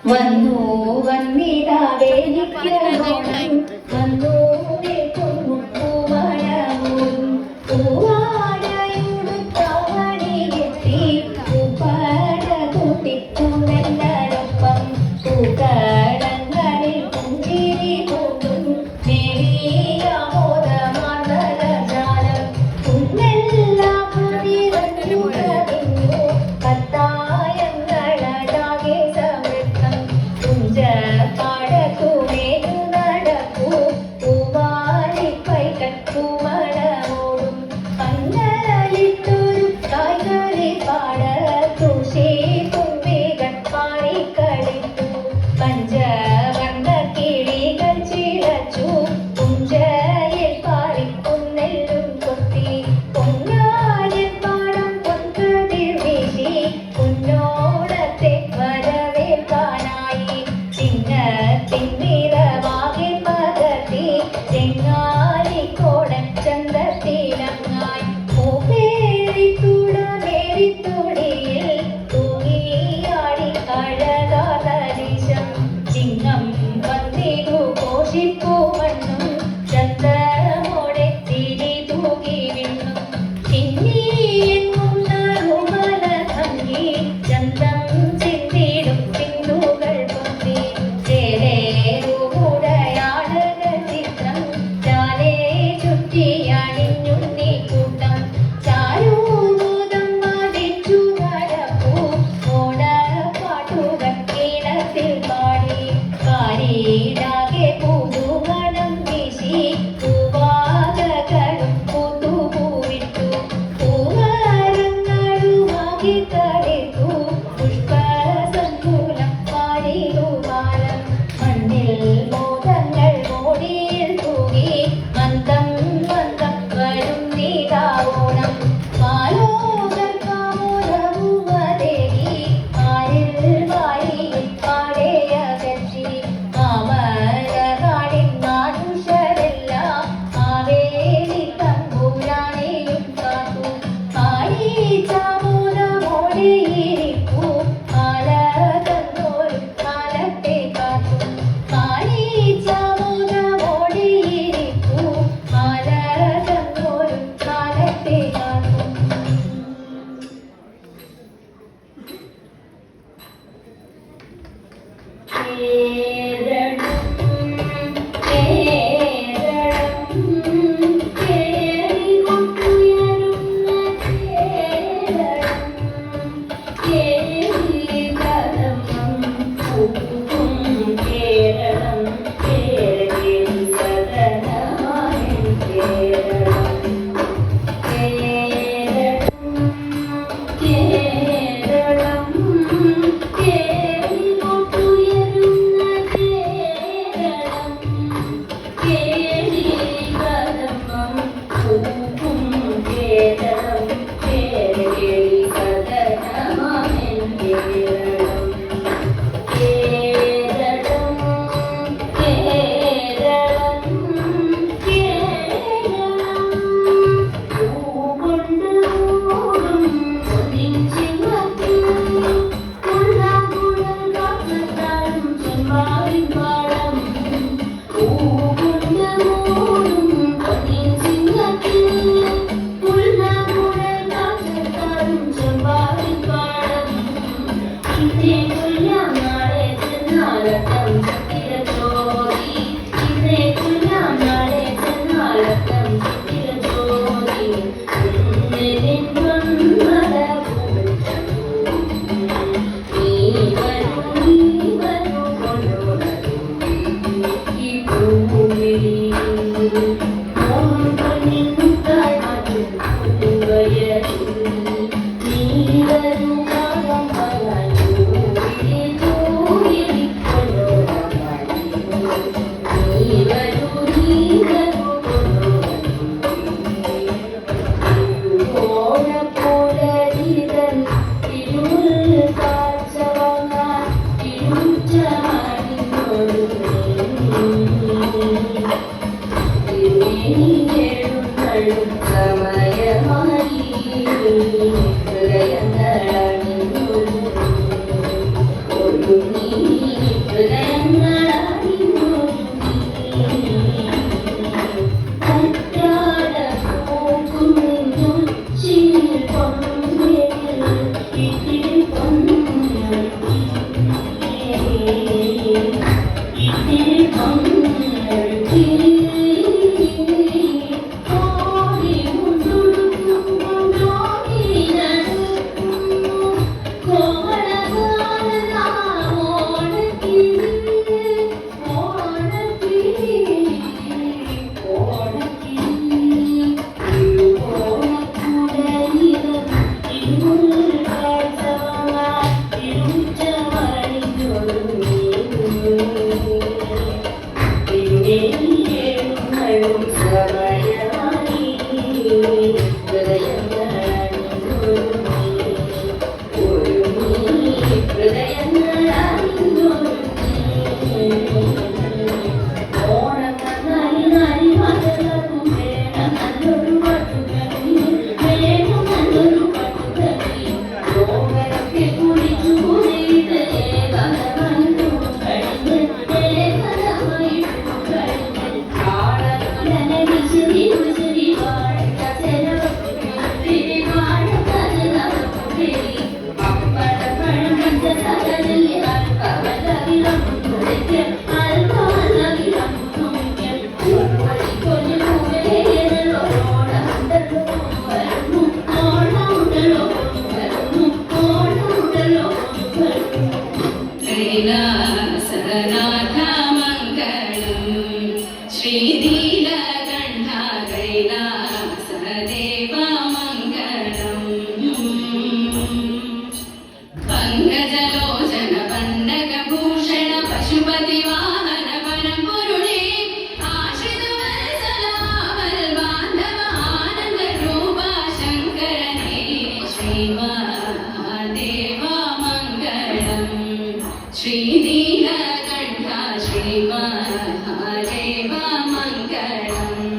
വന്നു വന്നിടാവേ നിത്യനോണം വന്നു പൂമണവും പൂവാടയുടുത്തവണിയെത്തി പൂപ്പാട കൂട്ടിക്കുമെന്നൊപ്പം പൂക്കടങ്ങളിൽ പുഞ്ചിരി പൂക്കും ദേവീയമോദമാർദ്ദജാലം കുന്നെല്ലാം നിറഞ്ഞുകഴിഞ്ഞു കത്തായങ്ങളടാകെ പാടക്കുമേതു നടക്കൂ പൂവാലിപ്പൈ കട്ടുമണമോടും പന്നലിട്ടൊരു കായ്കറി പാടത്തു ശീതുമ്പികൾ പാടിക്കളിത്തു പഞ്ചവർണ്ണ കിളികൾ ചിലച്ചു പുഞ്ചയിൽ പാറിക്കുന്നെല്ലും കൊത്തി പൊന്നാലിൻ പാടം പൊൻകതിർ വീശി പൊന്നോണത്തെ വരവേൽക്കാനായി ചിങ്ങത്തിന്നിറവാകെ പകർത്തി ചെങ്ങാലിക്കോടൻ ചന്തത്തിലങ്ങായി പൂപ്പേരിത്തുടമേരിത്തുടിയിൽ തൂങ്ങിയാടി അഴകാതരിശം ചിങ്ങം വന്നിരു കോശിപ്പൂ മണ്ണും ചന്തമോടെ തിരി തൂകി വിണ്ണും ചിന്നിയെങ്ങും നറുമല ഭംഗി ചന്തം ചിന്തിടും ചിന്തുകൾ പൊന്തി ചേരേറുമുടയാടക ചിത്രം ചാലേ ചുറ്റിയണിഞ്ഞുണ്ണി കൂട്ടം ചാരൂതം മതിച്ചു നടപ്പൂ ഓണപ്പാട്ടുകൾ ഈണത്തിൽ പാടി കാരീടാകെ പുതുമണം വീശി പൂവാകകളും പൂത്തുപൂവിട്ടു പൂവരങ്ങളുമാകി തളിർത്തു പുഷ്പസങ്കുലം പാടിതുമാലം മണ്ണിൽ മോദങ്ങൾ മോടിയിൽ തൂകി മന്ദം മന്ദം വരും നീതാവോണം മാലോകർക്കാമോദമുമതേകി ആരിൽ വാരിയിൽ പാടേയകറ്റി മാമരകാടിൻ നാടുഷരെല്ലാം ആവേലി തമ്പുരാനെയും കാത്തു കാളീച്ചാമോദമോടെയിരിപ്പൂ കാല തന്നോരും കാലത്തെ കാത്തു കാളീച്ചാമോദമോടെയിരിപ്പൂ കാല തന്നോരും കാലത്തെ കാത്തു നീ श्रीनीलकण्ठा कैलासदेवा मङ्गलम् पङ्कजलोचन पन्नगभूषण पशुपति वाहन परपुरुषे आश्रितवत्सलावल्बान्धव आनन्दरूपा शङ्करने श्रीमहादेवा मङ्गलम् श्रीनीलकण्ठा श्रीमहादेवा मङ्गलम्